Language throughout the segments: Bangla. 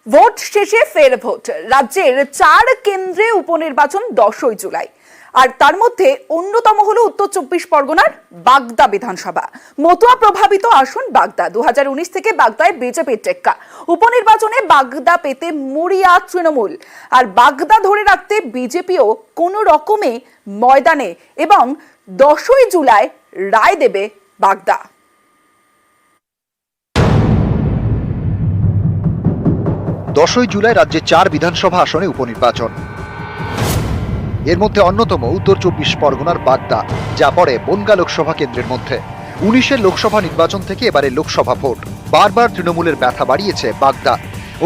ভোট শেষে ফের ভোট। রাজ্যের 4 কেন্দ্রে উপনির্বাচন 10ই জুলাই। আর তার মধ্যে অন্যতম হলো উত্তর 24 পরগনার বাগদা বিধানসভা। মতুয়া প্রভাবিত আসন বাগদা। 2019 থেকে বাগদায় বিজেপির টেক্কা। উপনির্বাচনে বাগদা পেতে মরিয়া তৃণমূল। আর বাগদা ধরে রাখতে বিজেপিও কোনো রকমে ময়দানে এবং 10ই জুলাই রায় দেবে বাগদা। দশই জুলাই রাজ্যে 4 বিধানসভা আসনে উপনির্বাচন। এর মধ্যে অন্যতম উত্তর 24 পরগনার বাগদা, যা পড়ে বনগা লোকসভা কেন্দ্রের মধ্যে। 19-এর লোকসভা নির্বাচন থেকে এবারে লোকসভা ভোট। বারবার তৃণমূলের ব্যথা বাড়িয়েছে বাগদা।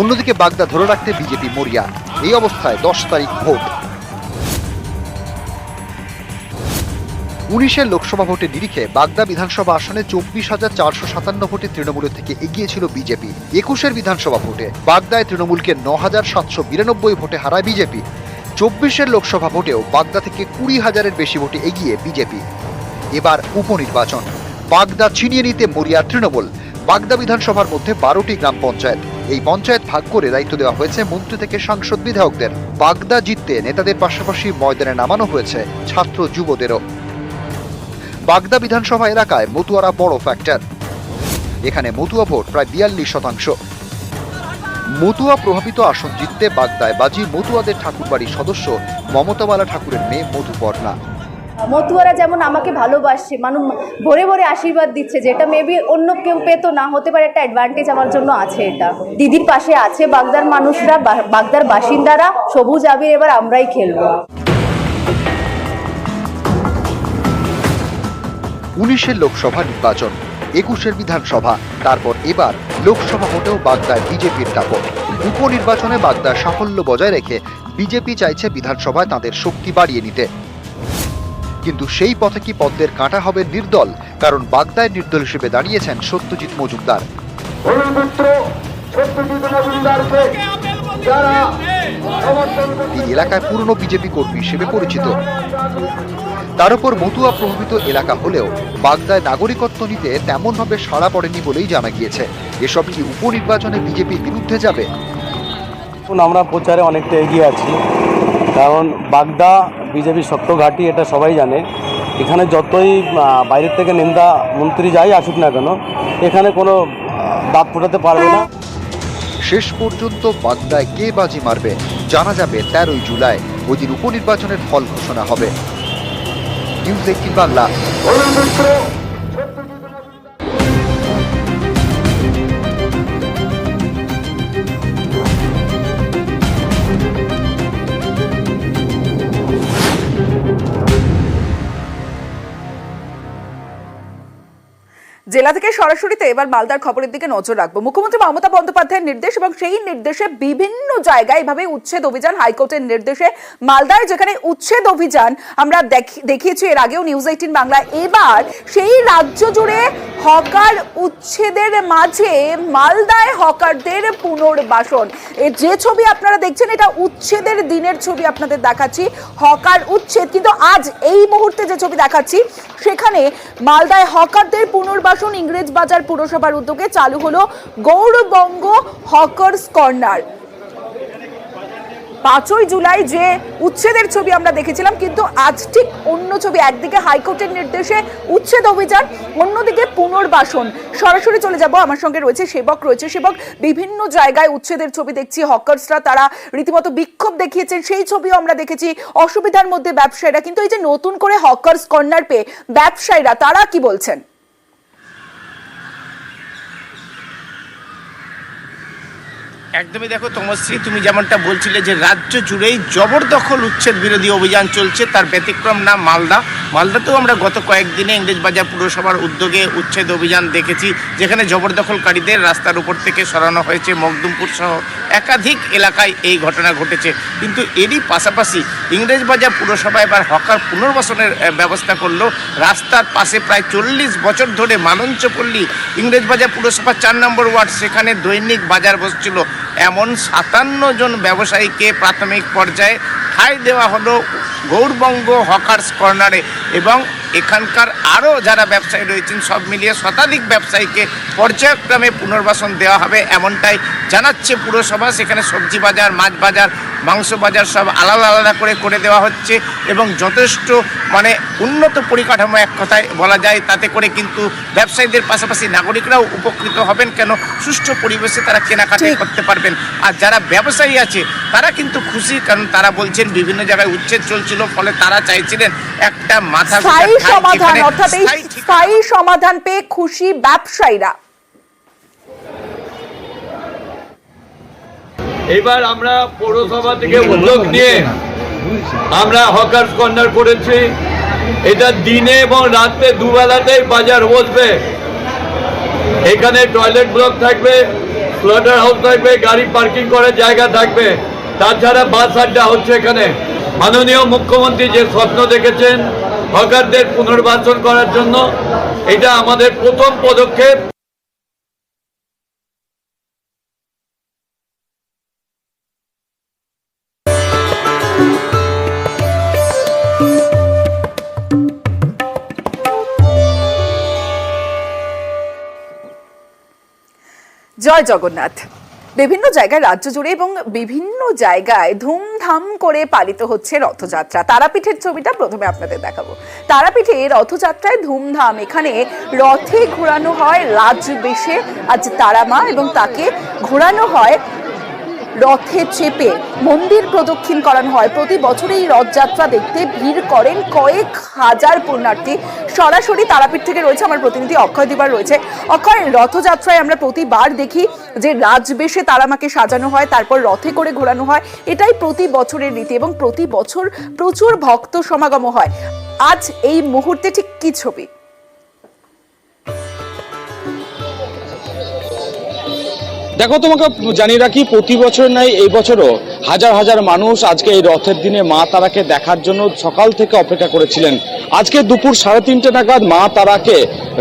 অন্যদিকে বাগদা ধরে রাখতে বিজেপি মরিয়া। এই অবস্থায় 10 তারিখ ভোট। 19-এর লোকসভা ভোটের নিরিখে বাগদা বিধানসভা আসনে 24,457 ভোটে তৃণমূলের থেকে এগিয়ে ছিল বিজেপি। 21-এর বিধানসভা ভোটে বাগদায় তৃণমূলকে 9,792 ভোটে হারায় বিজেপি। 24-এর লোকসভা ভোটেও বাগদা থেকে 20,000-এর বেশি ভোটে এগিয়ে বিজেপি। এবার উপনির্বাচন। বাগদা ছিনিয়ে নিতে মরিয়া তৃণমূল। বাগদা বিধানসভার মধ্যে 12টি গ্রাম পঞ্চায়েত। এই পঞ্চায়েত ভাগ করে দায়িত্ব দেওয়া হয়েছে মন্ত্রী থেকে সাংসদ বিধায়কদের। বাগদা জিততে নেতাদের পাশাপাশি ময়দানে নামানো হয়েছে ছাত্র যুবদেরও। বাগদা বিধানসভা এলাকায় মতুয়ারা বড় ফ্যাক্টর। এখানে মতুয়া ভোট প্রায় 42%। মতুয়া প্রভাবিত আসন জিততে বাগদায় বাজি মতুয়াদের ঠাকুরবাড়ির সদস্য মমতাবালা ঠাকুরের মেয়ে মধুপর্ণা। মতুয়ারা যেমন আমাকে ভালোবাসছে, মানুষ ভরে ভরে আশীর্বাদ দিচ্ছে, যেটা মেবি অন্য কেউ পেতো না, হতে পারে একটা অ্যাডভান্টেজ আমার জন্য আছে। এটা দিদির পাশে আছে বাগদার মানুষরা, বাগদার বাসিন্দারা। সবুজ আবির এবার আমরাই খেলবো। 19-এর লোকসভা নির্বাচন, 21-এর বিধানসভা, তারপর এবার লোকসভা ভোটেও বাগদায় বিজেপির দাপট। উপনির্বাচনে বাগদার সাফল্য বজায় রেখে বিজেপি চাইছে বিধানসভায় তাদের শক্তি বাড়িয়ে নিতে। কিন্তু সেই পথে কি পদ্মের কাঁটা হবে নির্দল? কারণ বাগদায় নির্দল হিসেবে দাঁড়িয়েছেন সত্যজিৎ মজুমদার। এই এলাকায় পুরনো বিজেপি কর্মী হিসেবে পরিচিত। তার উপর মতুয়া প্রভাবিত এলাকা হলেও বাগদায় নাগরিকত্ব নিতে তেমনভাবে সাড়া পড়েনি বলেই জানা গিয়েছে। এসব কি উপনির্বাচনে বিজেপির বিরুদ্ধে যাবে? আমরা প্রচারে অনেকটা এগিয়ে আছি, কারণ বাগদা বিজেপির শক্ত ঘাঁটি, এটা সবাই জানে। এখানে যতই বাইরের থেকে নেতা মন্ত্রী যাই আসুক না কেন, এখানে কোনো দাঁত ফোটাতে পারবে না। শেষ পর্যন্ত বাগদায় কে বাজি মারবে জানা যাবে 13ই জুলাই। ওই দিন উপনির্বাচনের ফল ঘোষণা হবে। নিউজ 18 বাংলা। জেলা থেকে সরাসরিতে এবার মালদার খবরের দিকে নজর রাখবো। মুখ্যমন্ত্রী মমতা বন্দ্যোপাধ্যায়ের নির্দেশ এবং সেই নির্দেশে বিভিন্ন জায়গায় এভাবে উচ্ছেদ অভিযান। হাইকোর্টের নির্দেশে মালদায় যেখানে উচ্ছেদ অভিযান আমরা দেখিয়েছি এর আগেও নিউজ 18 বাংলা, এবার সেই রাজ্য জুড়ে হকার উচ্ছেদের মাঝে মালদায় হকারদের পুনর্বাসন। যে ছবি আপনারা দেখছেন এটা উচ্ছেদের দিনের ছবি আপনাদের দেখাচ্ছি, হকার উচ্ছেদ। কিন্তু আজ এই মুহূর্তে যে ছবি দেখাচ্ছি সেখানে মালদায় হকারদের পুনর্বাসন। ইংরেজবাজার পুরসভার উদ্যোগে চালু হলো গৌরবঙ্গ হকার্স কর্নার। 5ই জুলাই যে উচ্ছেদের ছবি আমরা দেখেছিলাম, কিন্তু আজ ঠিক অন্য ছবি। একদিকে হাইকোর্টের নির্দেশে উচ্ছেদ অভিযান, অন্যদিকে পুনর্বাসন। সরাসরি চলে যাব, আমার সঙ্গে রয়েছে সেবক। সেবক, বিভিন্ন জায়গায় উচ্ছেদের ছবি দেখছি, হকার্সরা তারা রীতিমতো বিক্ষোভ দেখিয়েছেন, সেই ছবিও আমরা দেখেছি। অসুবিধার মধ্যে ব্যবসায়ীরা, কিন্তু এই যে নতুন করে হকার্স কর্নার পেয়ে ব্যবসায়ীরা তারা কি বলছেন? একদমই দেখো তমশ্রী, তুমি যেমনটা বলছিলে যে রাজ্য জুড়েই জবরদখল উচ্ছেদ বিরোধী অভিযান চলছে, তার ব্যতিক্রম না মালদা। মালদাতেও আমরা গত কয়েকদিনে ইংরেজবাজার পুরসভার উদ্যোগে উচ্ছেদ অভিযান দেখেছি, যেখানে জবরদখলকারীদের রাস্তার উপর থেকে সরানো হয়েছে। মখদুমপুর সহ একাধিক এলাকায় এই ঘটনা ঘটেছে। কিন্তু এরই পাশাপাশি ইংরেজবাজার পুরসভা এবার হকার পুনর্বাসনের ব্যবস্থা করলো। রাস্তার পাশে প্রায় 40 বছর ধরে মালঞ্চপল্লী ইংরেজবাজার পুরসভার 4 নম্বর ওয়ার্ড, সেখানে দৈনিক বাজার বসছিল এমন 57 জন ব্যবসায়ীকে প্রাথমিক পর্যায়ে ঠাঁই দেওয়া হলো গৌরবঙ্গ হকার্স কর্নারে। এবং এখানকার আরও যারা ব্যবসায়ী রয়েছেন সব মিলিয়ে শতাধিক ব্যবসায়ীকে পর্যায়ক্রমে পুনর্বাসন দেওয়া হবে এমনটাই জানাচ্ছে পুরসভা। সেখানে সবজি বাজার, মাছ বাজার, মাংস বাজার সব আলাদা আলাদা করে দেওয়া হচ্ছে এবং যথেষ্ট মানে উন্নত পরিকাঠামো এক কথায় বলা যায়। তাতে করে কিন্তু ব্যবসায়ীদের পাশাপাশি নাগরিকরাও উপকৃত হবেন, কেন সুষ্ঠু পরিবেশে তারা কেনাকাটা করতে পারবেন। আর যারা ব্যবসায়ী আছে তারা কিন্তু খুশি, কারণ তারা বলছেন বিভিন্ন জায়গায় উচ্ছেদ চলছিল, ফলে তারা চাইছিলেন একটা মাথা স্থায়ী সমাধান, অর্থাৎ এই স্থায়ী সমাধান পেয়ে খুশি ব্যবসায়ীরা। এবার আমরা পৌরসভা থেকে উদ্যোগ নিয়ে আমরা হকার্স কর্নার করেছি। এটা দিনে এবং রাতে দুবেলাতেই বাজার বসবে। এখানে টয়লেট ব্লক থাকবে, স্লটার হাউস থাকবে, গাড়ি পার্কিং করার জায়গা থাকবে, তাছাড়া বাস আড্ডা হচ্ছে এখানে। মাননীয় মুখ্যমন্ত্রী যে স্বপ্ন দেখেছেন হকারদের পুনর্বাসন করার জন্য, এটা আমাদের প্রথম পদক্ষেপ। জয় জগন্নাথ। বিভিন্ন জায়গায় রাজ্য জুড়ে এবং বিভিন্ন জায়গায় ধুমধাম করে পালিত হচ্ছে রথযাত্রা। তারাপীঠের ছবিটা প্রথমে আপনাদের দেখাবো। তারাপীঠে রথযাত্রায় ধুমধাম। এখানে রথে ঘোরানো হয় রাজবেশে আজ তারা মা, এবং তাকে ঘোরানো হয় রথে চেপে মন্দির প্রদক্ষিণ করানো হয়। প্রতি বছর এই রথযাত্রা দেখতে ভিড় করেন কয়েক হাজার পুণ্যার্থী। সরাসরি তারাপীঠ থেকে রয়েছে আমার প্রতিনিধি অক্ষয় দিবার রয়েছে। অক্ষয়, রথযাত্রায় আমরা প্রতিবার দেখি যে রাজবেশে তারামাকে সাজানো হয়, তারপর রথে করে ঘোরানো হয়। এটাই প্রতি বছরের রীতি এবং প্রতি বছর প্রচুর ভক্ত সমাগম হয়। আজ এই মুহূর্তে ঠিক কি ছবি? দেখো, তোমাকে জানিয়ে রাখি, প্রতি বছর নাই এই বছরও হাজার হাজার মানুষ আজকে এই রথের দিনে মা তারাকে দেখার জন্য সকাল থেকে অপেক্ষা করেছিলেন। আজকে দুপুর 3:30 নাগাদ মা তারাকে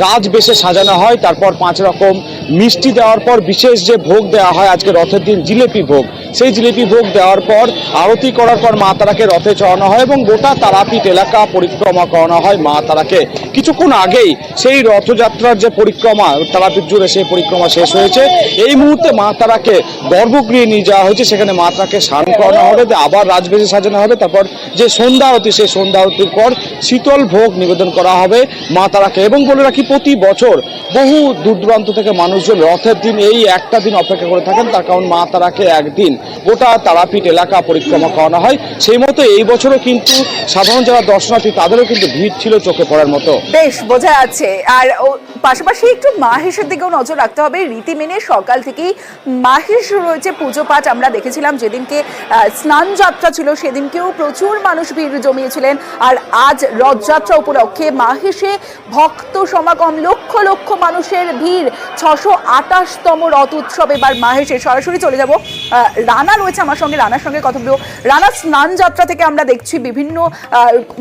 রাজবেশে সাজানো হয়, তারপর 5 রকম মিষ্টি দেওয়ার পর বিশেষ যে ভোগ দেওয়া হয় আজকে রথের দিন, জিলেপি ভোগ, সেই জিলেপি ভোগ দেওয়ার পর আরতি করার পর মা তারাকে রথে চড়ানো হয় এবং গোটা তারাপীঠ এলাকা পরিক্রমা করানো হয় মা তারাকে। কিছুক্ষণ আগেই সেই রথযাত্রার যে পরিক্রমা তারাপীঠ জুড়ে, সেই পরিক্রমা শেষ হয়েছে। এই মুহূর্তে মা তারাকে গর্ভগৃহে নিয়ে যাওয়া হয়েছে, সেখানে মা তারাকে স্নান করানো হবে, আবার রাজবেশে সাজানো হবে, তারপর যে সন্ধ্যা আরতি, সেই সন্ধ্যা আরতির পর শীতল ভোগ নিবেদন করা হবে মা তারাকে। এবং বলে রাখি, প্রতি বছর বহু দূর দূরান্ত থেকে মানুষজন রথের দিন এই একটা দিন অপেক্ষা করে থাকেন, তার কারণ মা তারাকে একদিন গোটা তারাপীঠ এলাকা পরিক্রমা করানো হয়। সেই মতো এই বছরও কিন্তু সাধারণ যারা দর্শনার্থী তাদেরও কিন্তু ভিড় ছিল চোখে পড়ার মতো। বেশ বোঝা যাচ্ছে। আর পাশাপাশি একটু মাহেশের দিকেও নজর রাখতে হবে। রীতি মেনে সকাল থেকেই মাহেশ রয়েছে, পুজো পাঠ আমরা দেখেছিলাম। যেদিনকে স্নান যাত্রা ছিল সেদিনকেও প্রচুর মানুষ ভিড় জমিয়েছিলেন। আর আজ রথযাত্রা উপলক্ষে মাহেশে ভক্ত সমাগম, লক্ষ লক্ষ মানুষের ভিড়। 628তম রথ উৎসব এবার মাহেশে। সরাসরি চলে যাব, রানা রয়েছে আমার সঙ্গে, রানার সঙ্গে কথা বলবো। রানা, স্নান যাত্রা থেকে আমরা দেখছি বিভিন্ন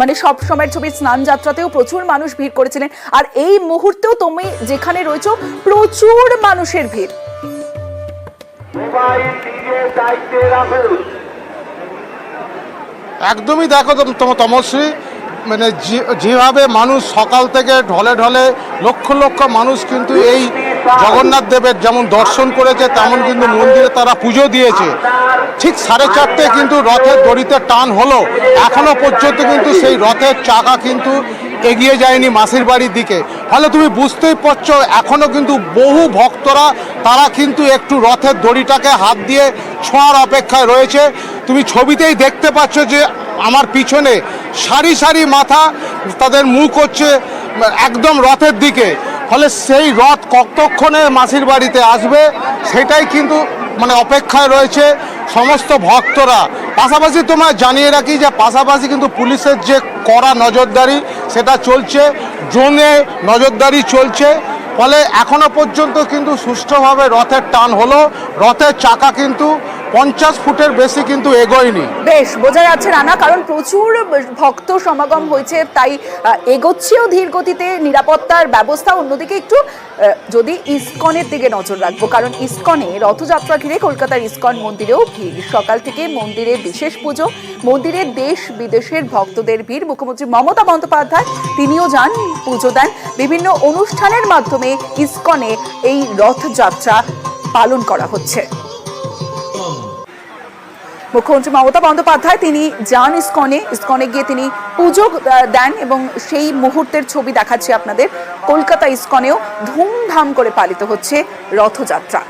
মানে সব সময়ের ছবি, স্নান যাত্রাতেও প্রচুর মানুষ ভিড় করেছিলেন, আর এই মুহূর্তেও তুমি যেখানে রয়েছো প্রচুর মানুষের ভিড়। একদমই দেখো তমশ্রী, মানে যেভাবে মানুষ সকাল থেকে ঢলে ঢলে লক্ষ লক্ষ মানুষ কিন্তু এই জগন্নাথ দেবের যেমন দর্শন করেছে, তেমন কিন্তু মন্দিরে তারা পুজো দিয়েছে। ঠিক 4:30 কিন্তু রথের দড়িতে টান হলো, এখনো পর্যন্ত কিন্তু সেই রথের চাকা কিন্তু এগিয়ে যায়নি মাসির বাড়ির দিকে। ফলে তুমি বুঝতেই পারছো এখনো কিন্তু বহু ভক্তরা তারা কিন্তু একটু রথের দড়িটাকে হাত দিয়ে ছোঁয়ার অপেক্ষায় রয়েছে। তুমি ছবিতেই দেখতে পাচ্ছ যে আমার পিছনে সারি সারি মাথা, তাদের মুখ হচ্ছে একদম রথের দিকে। ফলে সেই রথ কতক্ষণে মাসির বাড়িতে আসবে সেটাই কিন্তু মানে অপেক্ষায় রয়েছে সমস্ত ভক্তরা। পাশাপাশি তোমায় জানিয়ে রাখি যে পাশাপাশি কিন্তু পুলিশের যে কড়া নজরদারি সেটা চলছে, ড্রোনে নজরদারি চলছে। ফলে এখনো পর্যন্ত কিন্তু সুষ্ঠুভাবে রথের টান হলো, রথের চাকা কিন্তু 50 ফুটের বেশি কিন্তু এগোয়নি। বেশ বোঝা যাচ্ছে রানা, কারণ প্রচুর ভক্ত সমাগম হয়েছে, তাই এগোচ্ছেও ধীর গতিতে, নিরাপত্তার ব্যবস্থা। অন্যদিকে একটু যদি ইসকনের দিকে নজর রাখবো, কারণ ইসকনে রথযাত্রা ঘিরে কলকাতার ইসকন মন্দিরেও ভিড়। সকাল থেকে মন্দিরে বিশেষ পুজো, মন্দিরে দেশ বিদেশের ভক্তদের ভিড়। মুখ্যমন্ত্রী মমতা বন্দ্যোপাধ্যায় তিনিও যান, পুজো দেন। বিভিন্ন অনুষ্ঠানের মাধ্যমে ইসকনে এই রথযাত্রা পালন করা হচ্ছে। মুখ্যমন্ত্রী মমতা বন্দ্যোপাধ্যায় তিনি যান ইসকনে গিয়ে তিনি পুজো দেন এবং সেই মুহূর্তের ছবি দেখাচ্ছি আপনাদের। কলকাতা ইসকনেও ধুমধাম করে পালিত হচ্ছে রথযাত্রা।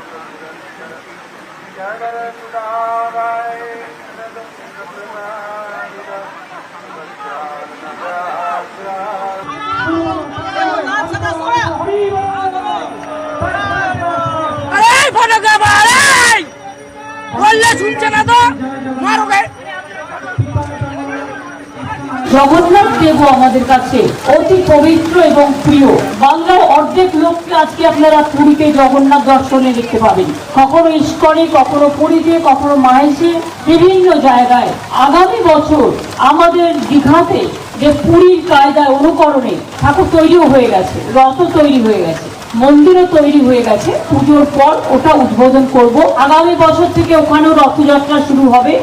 জগন্নাথ দেব আমাদের কাছে অতি পবিত্র এবং প্রিয়। বাংলার অর্ধেক লোককে আজকে আপনারা পুরীতে জগন্নাথ দর্শনে দেখতে পাবেন, কখনো ইস্কনে, কখনো পুরীতে, কখনো মাহেশে, বিভিন্ন জায়গায়। আগামী বছর আমাদের দীঘাতে যে পুরীর কায়দায় অনুকরণে ঠাকুর তৈরিও হয়ে গেছে, রথ তৈরি হয়ে গেছে, মন্দিরও তৈরি হয়ে গেছে। পুজোর পর ওটা উদ্বোধন করব। আগামী বছর থেকে ওখানেও রথযাত্রা শুরু হবে।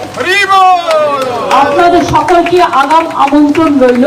আপনাদের সকলকে আগাম আমন্ত্রণ রইল।